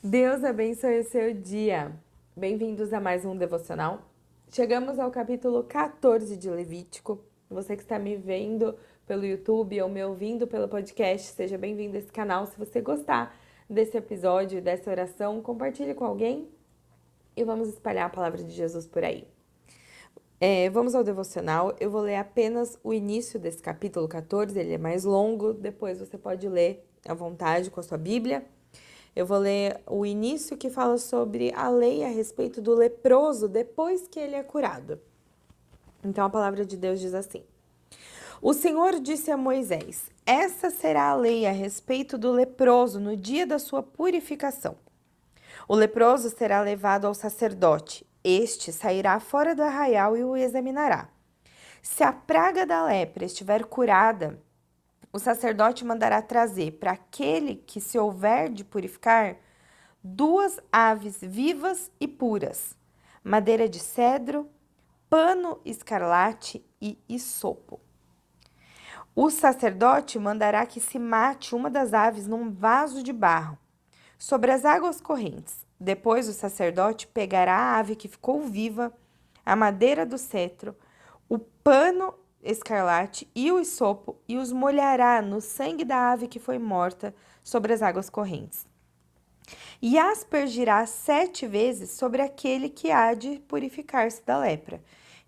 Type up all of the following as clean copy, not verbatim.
Deus abençoe o seu dia. Bem-vindos a mais um devocional. Chegamos ao capítulo 14 de Levítico. Você que está me vendo pelo YouTube ou me ouvindo pelo podcast, seja bem-vindo a esse canal. Se você gostar desse episódio, dessa oração, compartilhe com alguém e vamos espalhar a palavra de Jesus por aí. Vamos ao devocional. Eu vou ler apenas o início desse capítulo 14, ele é mais longo, depois você pode ler à vontade com a sua Bíblia. Eu vou ler o início que fala sobre a lei a respeito do leproso depois que ele é curado. Então a palavra de Deus diz assim: O Senhor disse a Moisés: Essa será a lei a respeito do leproso no dia da sua purificação. O leproso será levado ao sacerdote. Este sairá fora do arraial e o examinará. Se a praga da lepra estiver curada, o sacerdote mandará trazer para aquele que se houver de purificar 2 aves vivas e puras, madeira de cedro, pano escarlate e isopo. O sacerdote mandará que se mate uma das aves num vaso de barro, sobre as águas correntes. Depois o sacerdote pegará a ave que ficou viva, a madeira do cetro, o pano escarlate e o isopo e os molhará no sangue da ave que foi morta sobre as águas correntes. E aspergirá 7 vezes sobre aquele que há de purificar-se da lepra.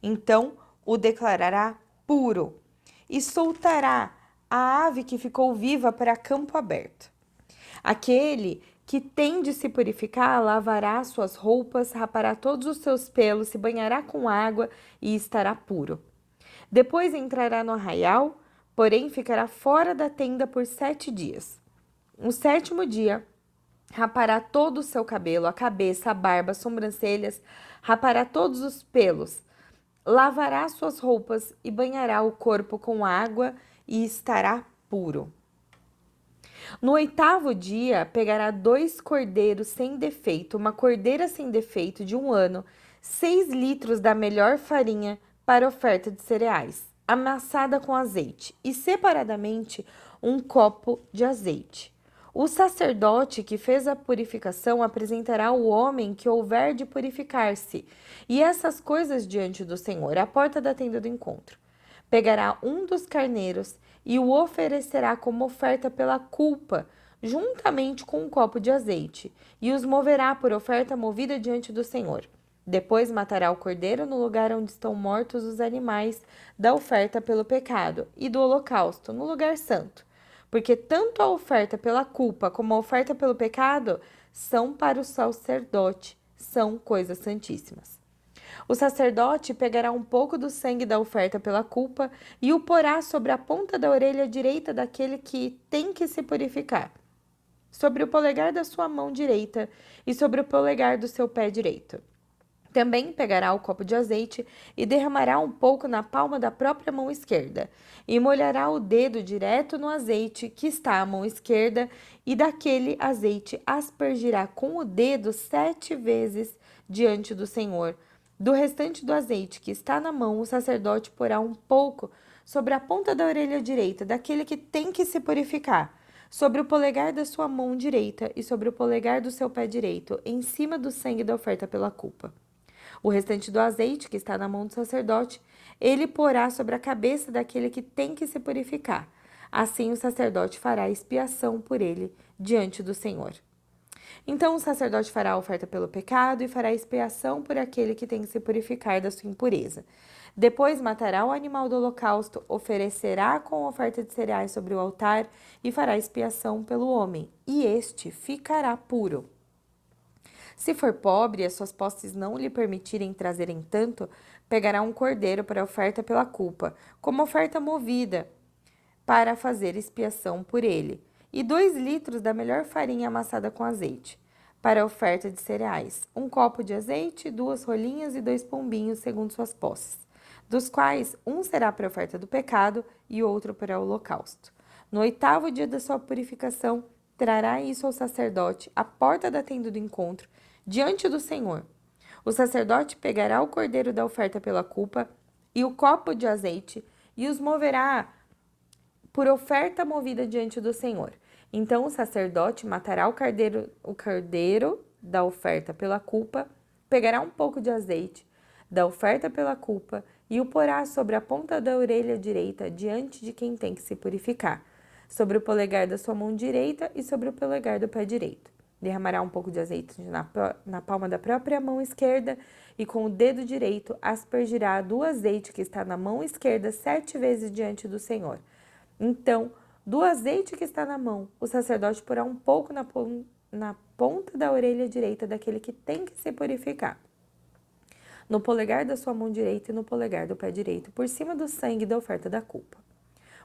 Então o declarará puro e soltará a ave que ficou viva para campo aberto. Aquele que tem de se purificar lavará suas roupas, rapará todos os seus pelos, se banhará com água e estará puro. Depois entrará no arraial, porém ficará fora da tenda por 7 dias. No 7º dia, rapará todo o seu cabelo, a cabeça, a barba, as sobrancelhas, rapará todos os pelos, lavará suas roupas e banhará o corpo com água e estará puro. No 8º dia, pegará 2 cordeiros sem defeito, uma cordeira sem defeito de 1 ano, 6 litros da melhor farinha para oferta de cereais, amassada com azeite, e separadamente 1 copo de azeite. O sacerdote que fez a purificação apresentará o homem que houver de purificar-se, e essas coisas diante do Senhor, à porta da tenda do encontro. Pegará um dos carneiros e o oferecerá como oferta pela culpa, juntamente com um copo de azeite, e os moverá por oferta movida diante do Senhor. Depois matará o cordeiro no lugar onde estão mortos os animais da oferta pelo pecado e do holocausto, no lugar santo. Porque tanto a oferta pela culpa como a oferta pelo pecado são para o sacerdote, são coisas santíssimas. O sacerdote pegará um pouco do sangue da oferta pela culpa e o porá sobre a ponta da orelha direita daquele que tem que se purificar, sobre o polegar da sua mão direita e sobre o polegar do seu pé direito. Também pegará o copo de azeite e derramará um pouco na palma da própria mão esquerda, e molhará o dedo direto no azeite que está à mão esquerda, e daquele azeite aspergirá com o dedo 7 vezes diante do Senhor. Do restante do azeite que está na mão, o sacerdote porá um pouco sobre a ponta da orelha direita daquele que tem que se purificar, sobre o polegar da sua mão direita e sobre o polegar do seu pé direito, em cima do sangue da oferta pela culpa. O restante do azeite que está na mão do sacerdote, ele porá sobre a cabeça daquele que tem que se purificar. Assim o sacerdote fará expiação por ele diante do Senhor. Então o sacerdote fará a oferta pelo pecado e fará expiação por aquele que tem que se purificar da sua impureza. Depois matará o animal do holocausto, oferecerá com oferta de cereais sobre o altar e fará expiação pelo homem, e este ficará puro. Se for pobre e as suas posses não lhe permitirem trazerem tanto, pegará um cordeiro para oferta pela culpa, como oferta movida, para fazer expiação por ele, e 2 litros da melhor farinha amassada com azeite, para a oferta de cereais, 1 copo de azeite, 2 rolinhas e 2 pombinhos, segundo suas posses, dos quais um será para a oferta do pecado e outro para o holocausto. No 8º dia da sua purificação, trará isso ao sacerdote à porta da tenda do encontro, diante do Senhor. O sacerdote pegará o cordeiro da oferta pela culpa e o copo de azeite e os moverá por oferta movida diante do Senhor. Então o sacerdote matará o cordeiro da oferta pela culpa, pegará um pouco de azeite da oferta pela culpa e o porá sobre a ponta da orelha direita diante de quem tem que se purificar, sobre o polegar da sua mão direita e sobre o polegar do pé direito. Derramará um pouco de azeite na palma da própria mão esquerda e com o dedo direito aspergirá do azeite que está na mão esquerda 7 vezes diante do Senhor. Então, do azeite que está na mão, o sacerdote porá um pouco na ponta da orelha direita daquele que tem que se purificar, no polegar da sua mão direita e no polegar do pé direito, por cima do sangue da oferta da culpa.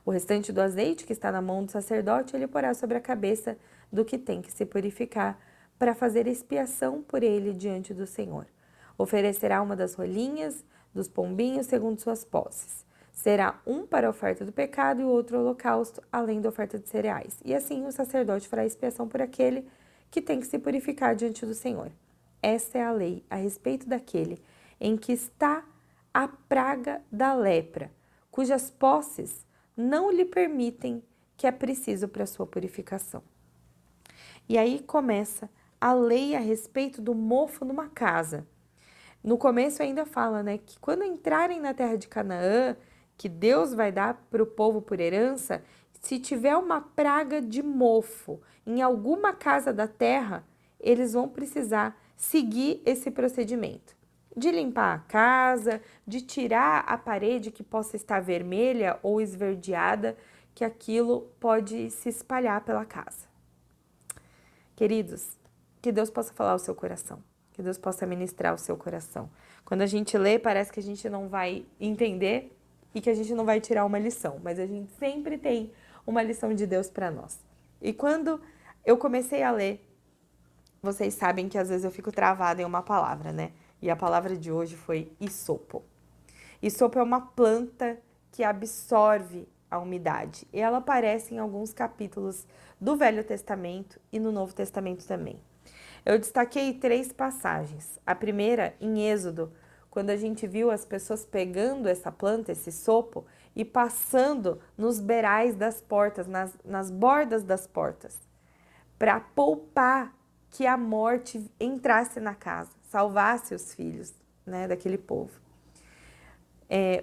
O restante do azeite que está na mão do sacerdote, ele porá sobre a cabeça do que tem que se purificar, para fazer expiação por ele diante do Senhor. Oferecerá uma das rolinhas dos pombinhos segundo suas posses. Será um para a oferta do pecado e o outro holocausto, além da oferta de cereais. E assim o sacerdote fará expiação por aquele que tem que se purificar diante do Senhor. Essa é a lei a respeito daquele em que está a praga da lepra, cujas posses não lhe permitem que é preciso para sua purificação. E aí começa a lei a respeito do mofo numa casa. No começo ainda fala, né, que quando entrarem na terra de Canaã, que Deus vai dar para o povo por herança, se tiver uma praga de mofo em alguma casa da terra, eles vão precisar seguir esse procedimento. De limpar a casa, de tirar a parede que possa estar vermelha ou esverdeada, que aquilo pode se espalhar pela casa. Queridos, que Deus possa falar ao seu coração, que Deus possa ministrar o seu coração. Quando a gente lê, parece que a gente não vai entender e que a gente não vai tirar uma lição, mas a gente sempre tem uma lição de Deus para nós. E quando eu comecei a ler, vocês sabem que às vezes eu fico travada em uma palavra, né? E a palavra de hoje foi hisopo. Hisopo é uma planta que absorve a umidade. E ela aparece em alguns capítulos do Velho Testamento e no Novo Testamento também. Eu destaquei 3 passagens. A primeira, em Êxodo, quando a gente viu as pessoas pegando essa planta, esse hisopo, e passando nos beirais das portas, nas bordas das portas, para poupar que a morte entrasse na casa, salvasse os filhos, né, daquele povo.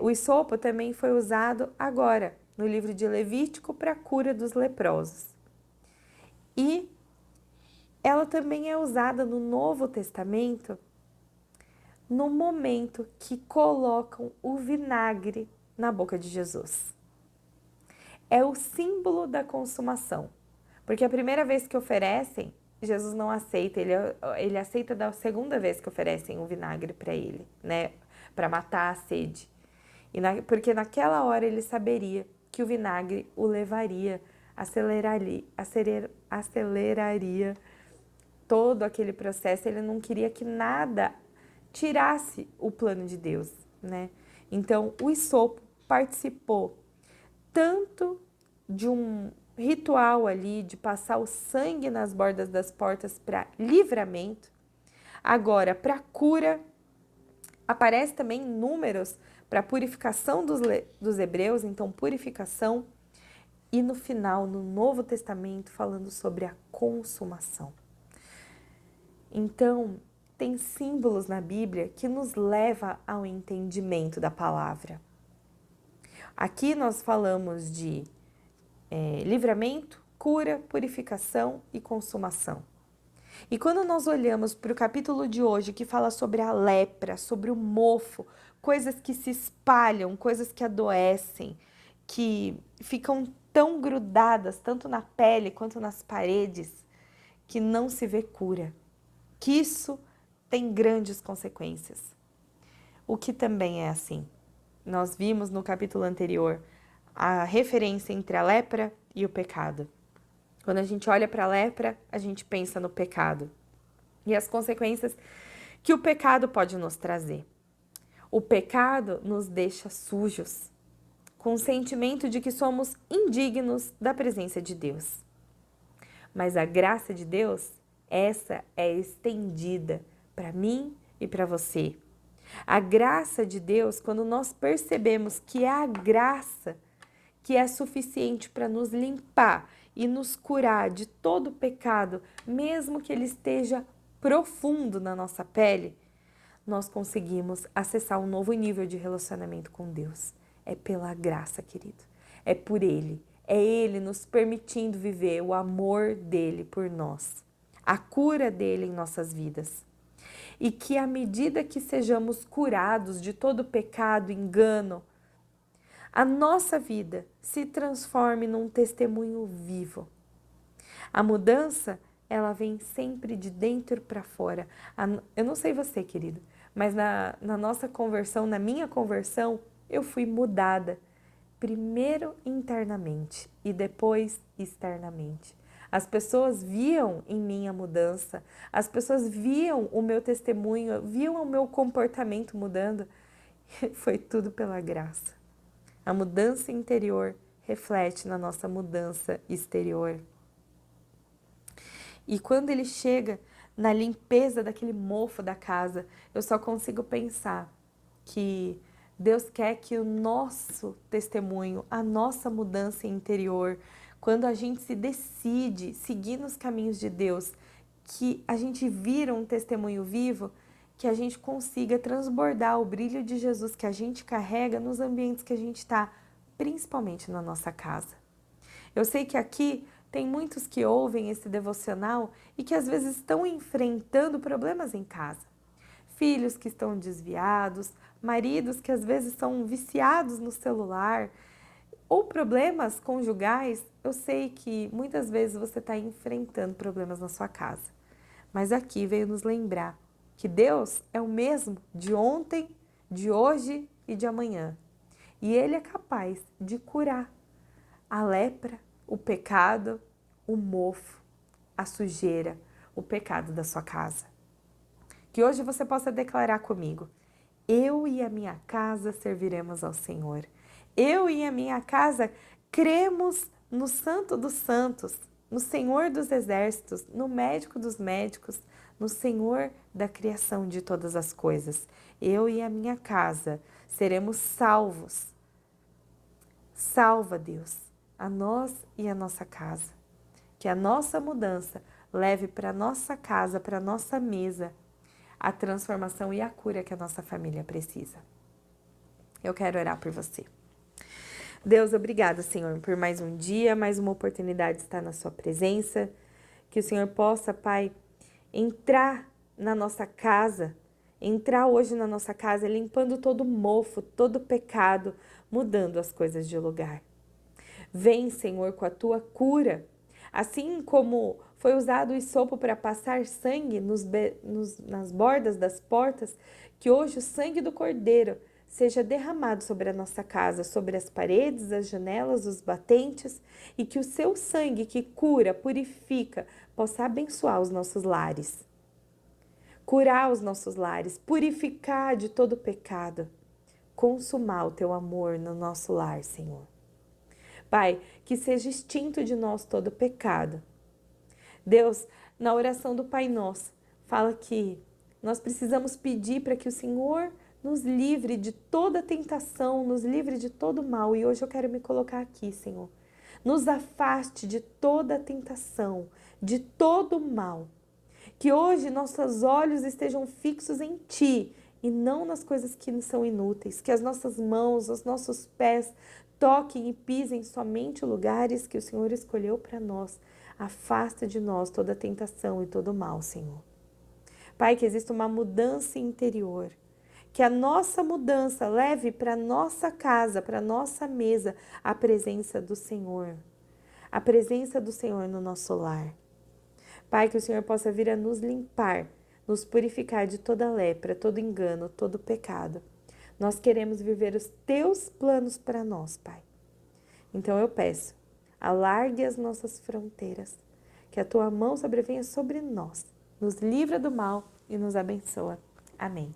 O hisopo também foi usado agora, no livro de Levítico, para a cura dos leprosos. E ela também é usada no Novo Testamento no momento que colocam o vinagre na boca de Jesus. É o símbolo da consumação, porque a primeira vez que oferecem, Jesus não aceita, ele aceita da segunda vez que oferecem o vinagre para ele, né, para matar a sede. Porque naquela hora ele saberia que o vinagre o levaria, aceleraria todo aquele processo. Ele não queria que nada tirasse o plano de Deus, né? Então, o hisopo participou tanto de um ritual ali de passar o sangue nas bordas das portas para livramento, agora para cura. Aparece também em Números para purificação dos hebreus, então purificação, e no final, no Novo Testamento, falando sobre a consumação. Então, tem símbolos na Bíblia que nos leva ao entendimento da palavra. Aqui nós falamos de livramento, cura, purificação e consumação. E quando nós olhamos para o capítulo de hoje, que fala sobre a lepra, sobre o mofo, coisas que se espalham, coisas que adoecem, que ficam tão grudadas, tanto na pele quanto nas paredes, que não se vê cura, que isso tem grandes consequências. O que também é assim. Nós vimos no capítulo anterior a referência entre a lepra e o pecado. Quando a gente olha para a lepra, a gente pensa no pecado e as consequências que o pecado pode nos trazer. O pecado nos deixa sujos, com o sentimento de que somos indignos da presença de Deus. Mas a graça de Deus, essa é estendida para mim e para você. A graça de Deus, quando nós percebemos que é a graça que é suficiente para nos limpar e nos curar de todo pecado, mesmo que ele esteja profundo na nossa pele, nós conseguimos acessar um novo nível de relacionamento com Deus. É pela graça, querido. É por Ele. É Ele nos permitindo viver o amor dele por nós, a cura dele em nossas vidas. E que à medida que sejamos curados de todo pecado, engano, a nossa vida se transforme num testemunho vivo. A mudança, ela vem sempre de dentro para fora. Eu não sei você, querido, mas na nossa conversão, na minha conversão, eu fui mudada. Primeiro internamente e depois externamente. As pessoas viam em mim a mudança, as pessoas viam o meu testemunho, viam o meu comportamento mudando. Foi tudo pela graça. A mudança interior reflete na nossa mudança exterior. E quando ele chega na limpeza daquele mofo da casa, eu só consigo pensar que Deus quer que o nosso testemunho, a nossa mudança interior, quando a gente se decide seguir nos caminhos de Deus, que a gente vira um testemunho vivo, que a gente consiga transbordar o brilho de Jesus que a gente carrega nos ambientes que a gente está, principalmente na nossa casa. Eu sei que aqui tem muitos que ouvem esse devocional e que às vezes estão enfrentando problemas em casa. Filhos que estão desviados, maridos que às vezes são viciados no celular, ou problemas conjugais. Eu sei que muitas vezes você está enfrentando problemas na sua casa. Mas aqui veio nos lembrar que Deus é o mesmo de ontem, de hoje e de amanhã. E Ele é capaz de curar a lepra, o pecado, o mofo, a sujeira, o pecado da sua casa. Que hoje você possa declarar comigo: eu e a minha casa serviremos ao Senhor. Eu e a minha casa cremos no Santo dos Santos, no Senhor dos Exércitos, no Médico dos Médicos, no Senhor da criação de todas as coisas. Eu e a minha casa seremos salvos. Salva, Deus, a nós e a nossa casa. Que a nossa mudança leve para a nossa casa, para a nossa mesa, a transformação e a cura que a nossa família precisa. Eu quero orar por você. Deus, obrigada, Senhor, por mais um dia, mais uma oportunidade de estar na sua presença. Que o Senhor possa, Pai, entrar na nossa casa, entrar hoje na nossa casa, limpando todo mofo, todo pecado, mudando as coisas de lugar. Vem, Senhor, com a tua cura. Assim como foi usado o hisopo para passar sangue nas bordas das portas, que hoje o sangue do Cordeiro seja derramado sobre a nossa casa, sobre as paredes, as janelas, os batentes, e que o seu sangue que cura, purifica, possa abençoar os nossos lares. Curar os nossos lares, purificar de todo pecado, consumar o teu amor no nosso lar, Senhor. Pai, que seja extinto de nós todo pecado. Deus, na oração do Pai Nosso, fala que nós precisamos pedir para que o Senhor nos livre de toda tentação, nos livre de todo mal. E hoje eu quero me colocar aqui, Senhor. Nos afaste de toda tentação, de todo mal. Que hoje nossos olhos estejam fixos em Ti e não nas coisas que são inúteis. Que as nossas mãos, os nossos pés toquem e pisem somente lugares que o Senhor escolheu para nós. Afasta de nós toda tentação e todo mal, Senhor. Pai, que exista uma mudança interior. Que a nossa mudança leve para nossa casa, para nossa mesa, a presença do Senhor. A presença do Senhor no nosso lar. Pai, que o Senhor possa vir a nos limpar, nos purificar de toda lepra, todo engano, todo pecado. Nós queremos viver os teus planos para nós, Pai. Então eu peço, alargue as nossas fronteiras, que a tua mão sobrevenha sobre nós, nos livra do mal e nos abençoa. Amém.